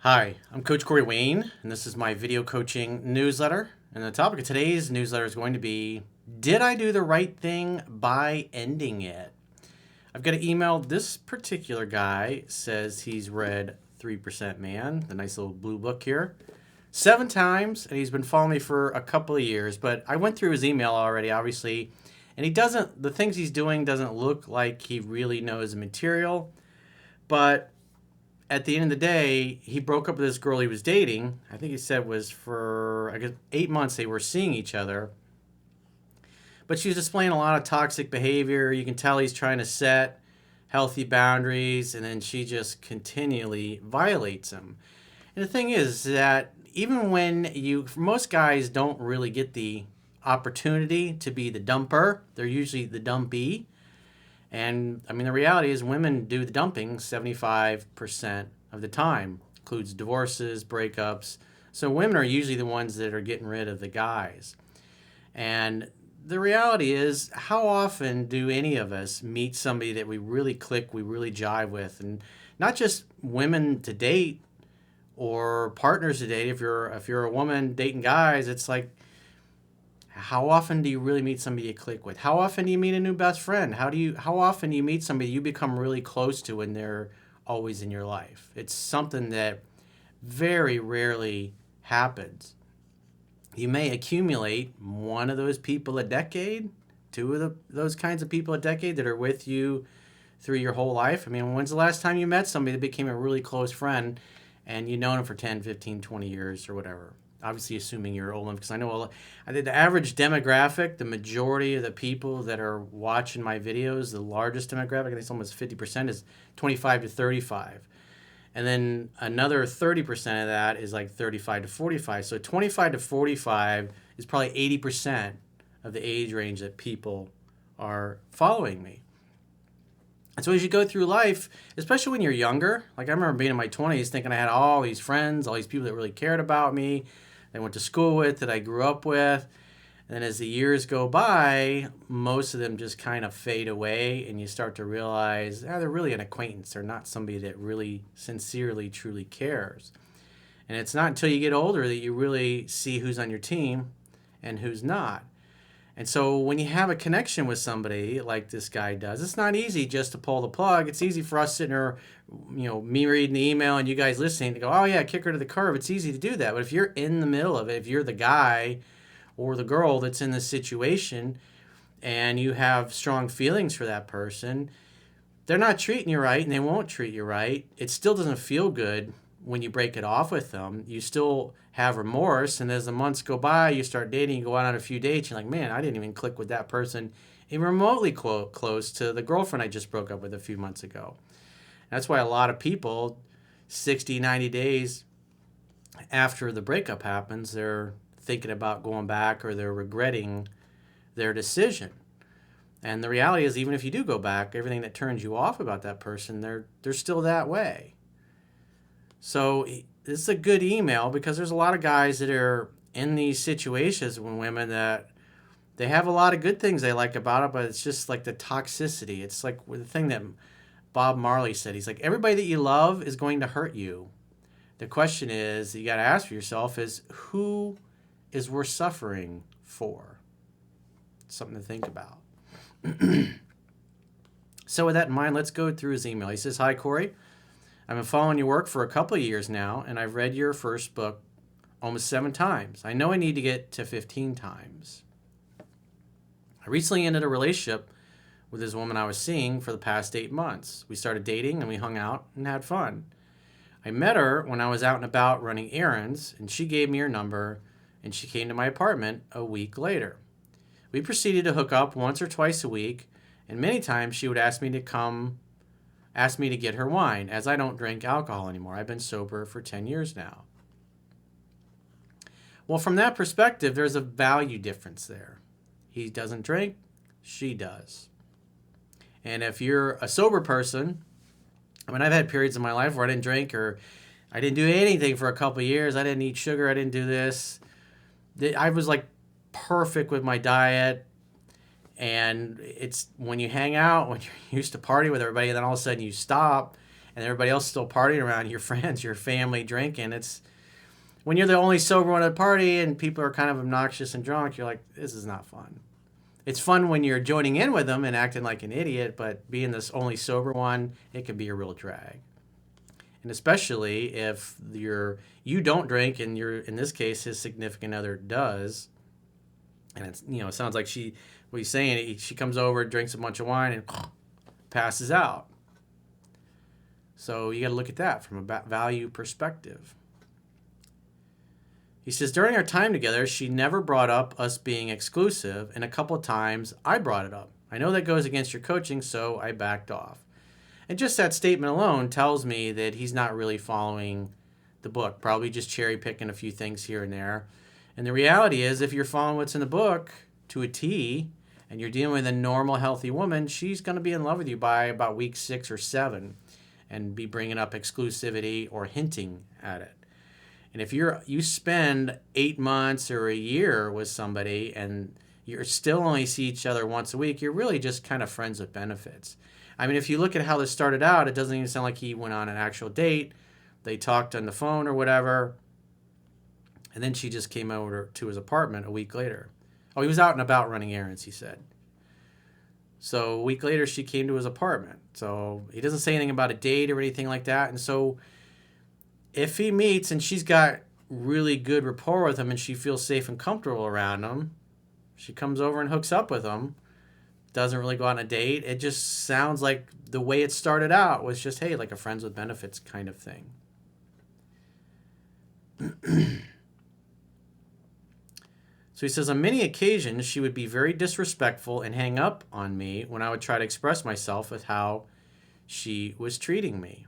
Hi, I'm Coach Corey Wayne, and this is my video coaching newsletter. And the topic of today's newsletter is going to be, did I do the right thing by ending it? I've got an email. This particular guy says he's read 3% Man, the nice little blue book here, 7 times, and he's been following me for a couple of years. But I went through his email already, obviously, and the things he's doing doesn't look like he really knows the material. But at the end of the day, he broke up with this girl he was dating. I think he said was for, I guess, 8 months they were seeing each other. But she was displaying a lot of toxic behavior. You can tell he's trying to set healthy boundaries, and then she just continually violates him. And the thing is that even when most guys don't really get the opportunity to be the dumper, they're usually the dumpee. And I mean, the reality is women do the dumping 75% of the time, includes divorces, breakups. So women are usually the ones that are getting rid of the guys. And the reality is, how often do any of us meet somebody that we really click, we really jive with? And not just women to date or partners to date. If you're a woman dating guys, it's like, how often do you really meet somebody you click with? How often do you meet a new best friend? How often do you meet somebody you become really close to and they're always in your life? It's something that very rarely happens. You may accumulate one of those people a decade, two of those kinds of people a decade that are with you through your whole life. I mean, when's the last time you met somebody that became a really close friend and you've known them for 10, 15, 20 years or whatever? Obviously, assuming you're old enough, because I think the average demographic, the majority of the people that are watching my videos, the largest demographic, I think it's almost 50%, is 25 to 35. And then another 30% of that is like 35 to 45. So 25 to 45 is probably 80% of the age range that people are following me. And so as you go through life, especially when you're younger, like I remember being in my 20s thinking I had all these friends, all these people that really cared about me, that I went to school with, that I grew up with. And then as the years go by, most of them just kind of fade away, and you start to realize, they're really an acquaintance. They're not somebody that really sincerely, truly cares. And it's not until you get older that you really see who's on your team and who's not. And so when you have a connection with somebody like this guy does, it's not easy just to pull the plug. It's easy for us sitting there, me reading the email and you guys listening to go, oh yeah, kick her to the curb. It's easy to do that. But if you're in the middle of it, if you're the guy or the girl that's in this situation and you have strong feelings for that person, they're not treating you right and they won't treat you right. It still doesn't feel good when you break it off with them. You still have remorse, and as the months go by, you start dating, you go out on a few dates, you're like, man, I didn't even click with that person even remotely close to the girlfriend I just broke up with a few months ago. That's why a lot of people, 60, 90 days after the breakup happens, they're thinking about going back or they're regretting their decision. And the reality is, even if you do go back, everything that turns you off about that person, they're still that way. So this is a good email because there's a lot of guys that are in these situations with women that they have a lot of good things they like about it, but it's just like the toxicity. It's like the thing that Bob Marley said. He's like, everybody that you love is going to hurt you. The question is, you got to ask yourself is, who is worth suffering for? Something to think about. So with that in mind, let's go through his email. He says, hi, Corey. I've been following your work for a couple of years now, and I've read your first book almost 7 times. I know I need to get to 15 times. I recently ended a relationship with this woman I was seeing for the past 8 months. We started dating, and we hung out and had fun. I met her when I was out and about running errands, and she gave me her number, and she came to my apartment a week later. We proceeded to hook up once or twice a week, and many times she would ask me to get her wine, as I don't drink alcohol anymore. I've been sober for 10 years now. Well, from that perspective, there's a value difference there. He doesn't drink, she does. And if you're a sober person, I mean, I've had periods in my life where I didn't drink or I didn't do anything for a couple of years. I didn't eat sugar. I didn't do this. I was like perfect with my diet. And it's when you hang out, when you're used to party with everybody, and then all of a sudden you stop, and everybody else still partying around, your friends, your family drinking. It's when you're the only sober one at a party and people are kind of obnoxious and drunk, you're like, this is not fun. It's fun when you're joining in with them and acting like an idiot, but being this only sober one, it can be a real drag. And especially if you don't drink and you're, in this case, his significant other does. And it's, it sounds like what he's saying, she comes over, drinks a bunch of wine, and passes out. So you got to look at that from a value perspective. He says, during our time together, she never brought up us being exclusive, and a couple of times I brought it up. I know that goes against your coaching, so I backed off. And just that statement alone tells me that he's not really following the book, probably just cherry picking a few things here and there. And the reality is, if you're following what's in the book to a T, and you're dealing with a normal, healthy woman, she's going to be in love with you by about week 6 or 7 and be bringing up exclusivity or hinting at it. And if you spend 8 months or a year with somebody and you still only see each other once a week, you're really just kind of friends with benefits. I mean, if you look at how this started out, it doesn't even sound like he went on an actual date. They talked on the phone or whatever. And then she just came over to his apartment a week later. Oh, he was out and about running errands, he said. So a week later, she came to his apartment. So he doesn't say anything about a date or anything like that. And so if he meets and she's got really good rapport with him and she feels safe and comfortable around him, she comes over and hooks up with him. Doesn't really go on a date. It just sounds like the way it started out was just, hey, like a friends with benefits kind of thing. So he says, on many occasions, she would be very disrespectful and hang up on me when I would try to express myself with how she was treating me.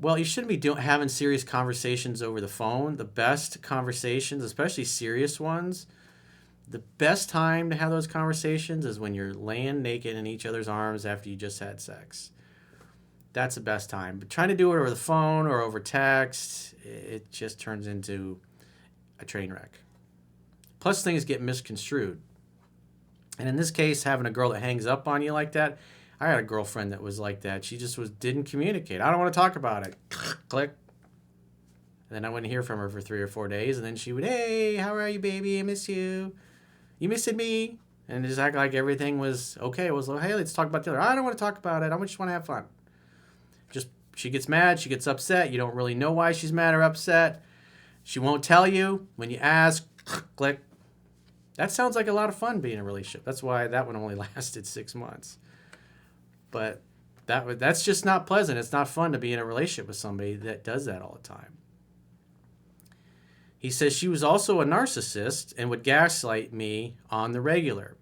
Well, you shouldn't be having serious conversations over the phone. The best conversations, especially serious ones, the best time to have those conversations is when you're laying naked in each other's arms after you just had sex. That's the best time. But trying to do it over the phone or over text, it just turns into a train wreck. Plus, things get misconstrued. And in this case, having a girl that hangs up on you like that, I had a girlfriend that was like that. She just didn't communicate. I don't want to talk about it. Click. And then I wouldn't hear from her for 3 or 4 days. And then she would, hey, how are you, baby? I miss you. You missing me? And just act like everything was okay. It was like, hey, let's talk about the other. I don't want to talk about it. I just want to have fun. She gets mad. She gets upset. You don't really know why she's mad or upset. She won't tell you. When you ask, click. That sounds like a lot of fun being in a relationship. That's why that one only lasted 6 months. But that's just not pleasant. It's not fun to be in a relationship with somebody that does that all the time. He says she was also a narcissist and would gaslight me on the regular.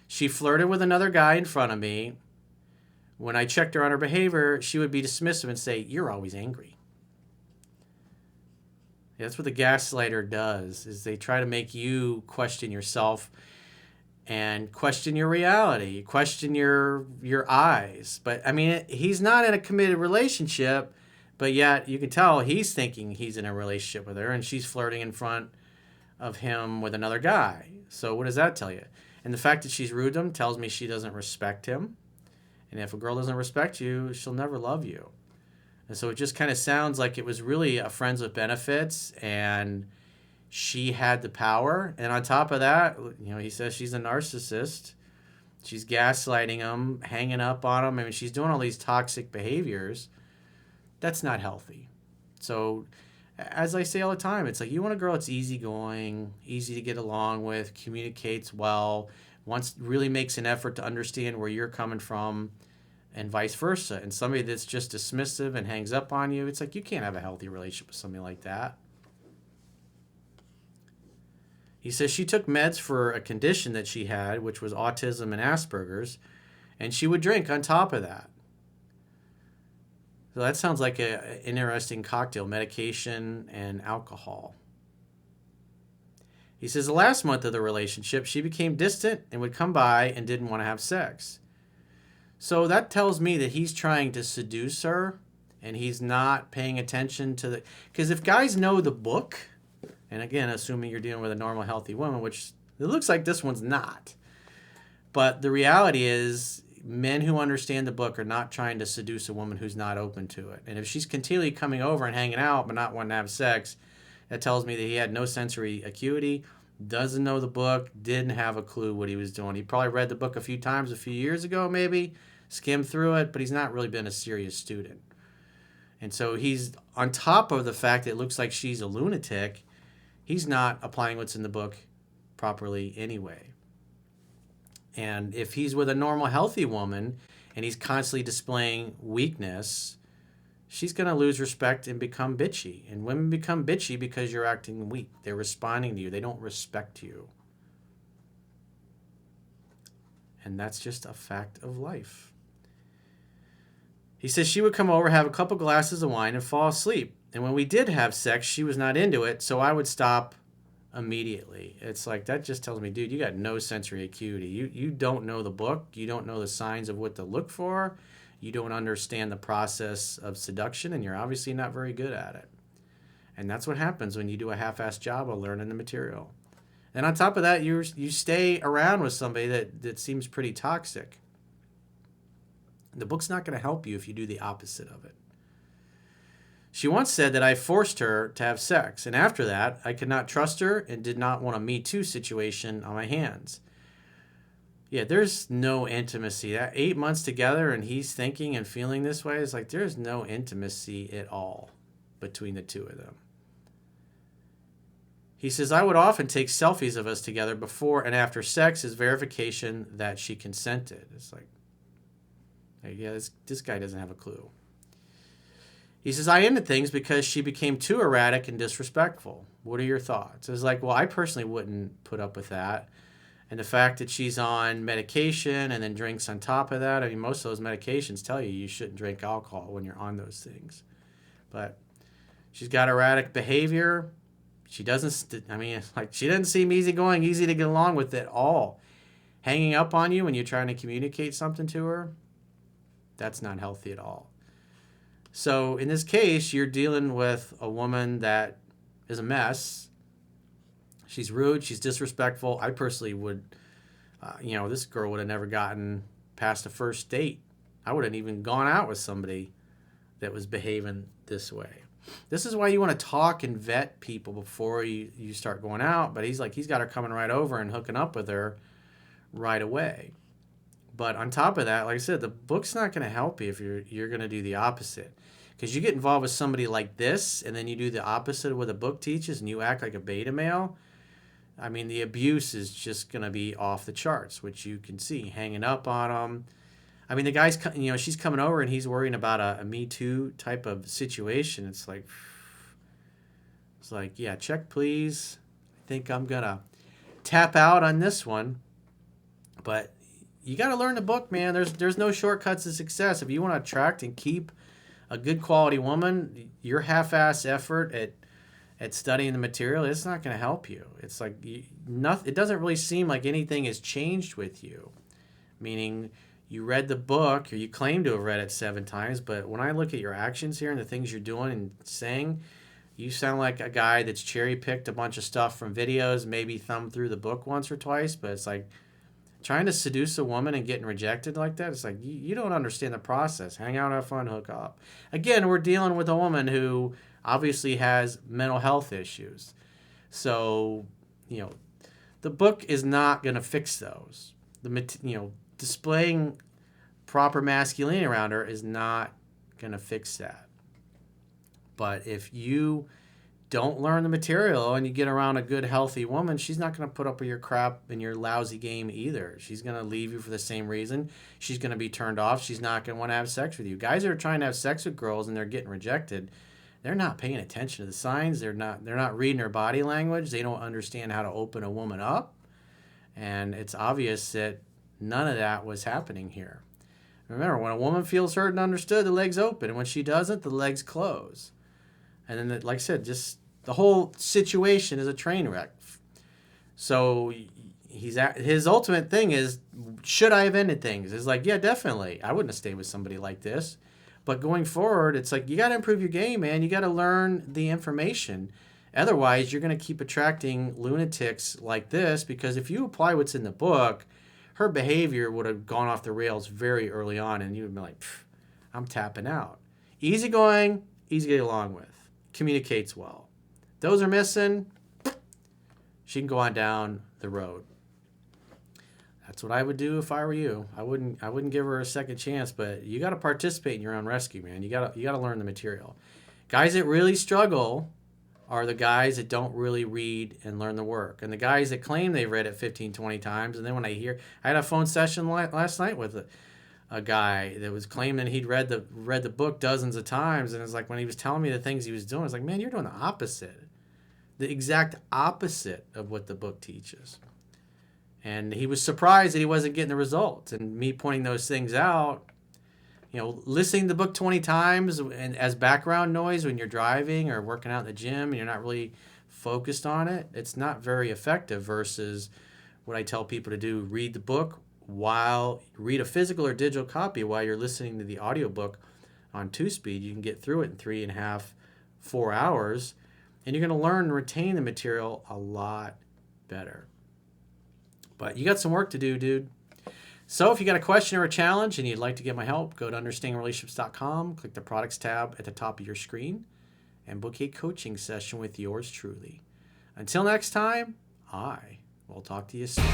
She flirted with another guy in front of me. When I checked her on her behavior, she would be dismissive and say, you're always angry. Yeah, that's what the gaslighter does, is they try to make you question yourself and question your reality, question your eyes. But, I mean, he's not in a committed relationship, but yet you can tell he's thinking he's in a relationship with her, and she's flirting in front of him with another guy. So what does that tell you? And the fact that she's rude to him tells me she doesn't respect him. And if a girl doesn't respect you, she'll never love you. And so it just kind of sounds like it was really a friends with benefits, and she had the power. And on top of that, he says she's a narcissist. She's gaslighting him, hanging up on him. I mean, she's doing all these toxic behaviors. That's not healthy. So as I say all the time, it's like you want a girl that's easygoing, easy to get along with, communicates well, really makes an effort to understand where you're coming from, and vice versa. And somebody that's just dismissive and hangs up on you, it's like you can't have a healthy relationship with somebody like that. He says she took meds for a condition that she had, which was autism and Asperger's, and she would drink on top of that. So that sounds like an interesting cocktail, medication and alcohol. He says the last month of the relationship, she became distant and would come by and didn't want to have sex. So that tells me that he's trying to seduce her, and he's not paying attention to the... Because if guys know the book, and again, assuming you're dealing with a normal, healthy woman, which it looks like this one's not. But the reality is, men who understand the book are not trying to seduce a woman who's not open to it. And if she's continually coming over and hanging out but not wanting to have sex, that tells me that he had no sensory acuity, doesn't know the book, didn't have a clue what he was doing. He probably read the book a few times a few years ago, maybe, skimmed through it, but he's not really been a serious student. And so he's, on top of the fact that it looks like she's a lunatic, he's not applying what's in the book properly anyway. And if he's with a normal, healthy woman and he's constantly displaying weakness, she's going to lose respect and become bitchy. And women become bitchy because you're acting weak. They're responding to you. They don't respect you. And that's just a fact of life. He says she would come over, have a couple glasses of wine, and fall asleep. And when we did have sex, she was not into it, so I would stop immediately. It's like, that just tells me, dude, you got no sensory acuity. You don't know the book. You don't know the signs of what to look for. You don't understand the process of seduction, and you're obviously not very good at it. And that's what happens when you do a half-assed job of learning the material. And on top of that, you stay around with somebody that seems pretty toxic. The book's not going to help you if you do the opposite of it. She once said that I forced her to have sex, and after that, I could not trust her and did not want a Me Too situation on my hands. Yeah, there's no intimacy. That 8 months together and he's thinking and feeling this way, is like there's no intimacy at all between the two of them. He says, I would often take selfies of us together before and after sex as verification that she consented. It's like, yeah, this guy doesn't have a clue. He says, I ended things because she became too erratic and disrespectful. What are your thoughts? It's like, well, I personally wouldn't put up with that. And the fact that she's on medication and then drinks on top of that, I mean, most of those medications tell you shouldn't drink alcohol when you're on those things. But she's got erratic behavior. She doesn't, she doesn't seem easygoing, easy to get along with at all. Hanging up on you when you're trying to communicate something to her, that's not healthy at all. So in this case, you're dealing with a woman that is a mess. She's rude. She's disrespectful. I personally would, this girl would have never gotten past a first date. I wouldn't even gone out with somebody that was behaving this way. This is why you want to talk and vet people before you start going out. But he's got her coming right over and hooking up with her right away. But on top of that, like I said, the book's not going to help you if you're going to do the opposite. Because you get involved with somebody like this, and then you do the opposite of what the book teaches, and you act like a beta male. I mean, the abuse is just going to be off the charts, which you can see, hanging up on them. I mean, the guy's, she's coming over, and he's worrying about a Me Too type of situation. It's like, yeah, check, please. I think I'm going to tap out on this one. But you got to learn the book, man. There's no shortcuts to success. If you want to attract and keep a good quality woman, your half-ass effort at studying the material, it's not going to help you. It's like it doesn't really seem like anything has changed with you. Meaning you read the book, or you claim to have read it 7 times, but when I look at your actions here and the things you're doing and saying, you sound like a guy that's cherry-picked a bunch of stuff from videos, maybe thumbed through the book once or twice, but it's like trying to seduce a woman and getting rejected like that, it's like you don't understand the process. Hang out, have fun, hook up. Again, we're dealing with a woman who obviously has mental health issues. So, the book is not going to fix those. Displaying proper masculinity around her is not going to fix that. But if you don't learn the material and you get around a good, healthy woman, she's not going to put up with your crap and your lousy game either. She's going to leave you for the same reason. She's going to be turned off. She's not going to want to have sex with you. Guys that are trying to have sex with girls and they're getting rejected, they're not paying attention to the signs. They're not reading her body language. They don't understand how to open a woman up. And it's obvious that none of that was happening here. Remember, when a woman feels heard and understood, the legs open. And when she doesn't, the legs close. And then, like I said, just the whole situation is a train wreck. So his ultimate thing is, should I have ended things? It's like, yeah, definitely. I wouldn't have stayed with somebody like this. But going forward, it's like, you got to improve your game, man. You got to learn the information. Otherwise, you're going to keep attracting lunatics like this, because if you apply what's in the book, her behavior would have gone off the rails very early on, and you would be like, I'm tapping out. Easygoing, easy to get along with, communicates well. Those are missing, she can go on down the road. That's what I would do if I were you. I wouldn't give her a second chance, but you got to participate in your own rescue, man. You got to learn the material. Guys that really struggle are the guys that don't really read and learn the work. And the guys that claim they've read it 15, 20 times, and then when I had a phone session last night with a guy that was claiming he'd read the book dozens of times, and it's like when he was telling me the things he was doing, it's like, man, you're doing the opposite. The exact opposite of what the book teaches. And he was surprised that he wasn't getting the results. And me pointing those things out, listening to the book 20 times and as background noise when you're driving or working out in the gym and you're not really focused on it, it's not very effective versus what I tell people to do. Read the book read a physical or digital copy while you're listening to the audiobook on 2-speed. You can get through it in 3.5, 4 hours. And you're going to learn and retain the material a lot better. But you got some work to do, dude. So if you got a question or a challenge and you'd like to get my help, go to understandingrelationships.com, click the products tab at the top of your screen, and book a coaching session with yours truly. Until next time, I will talk to you soon.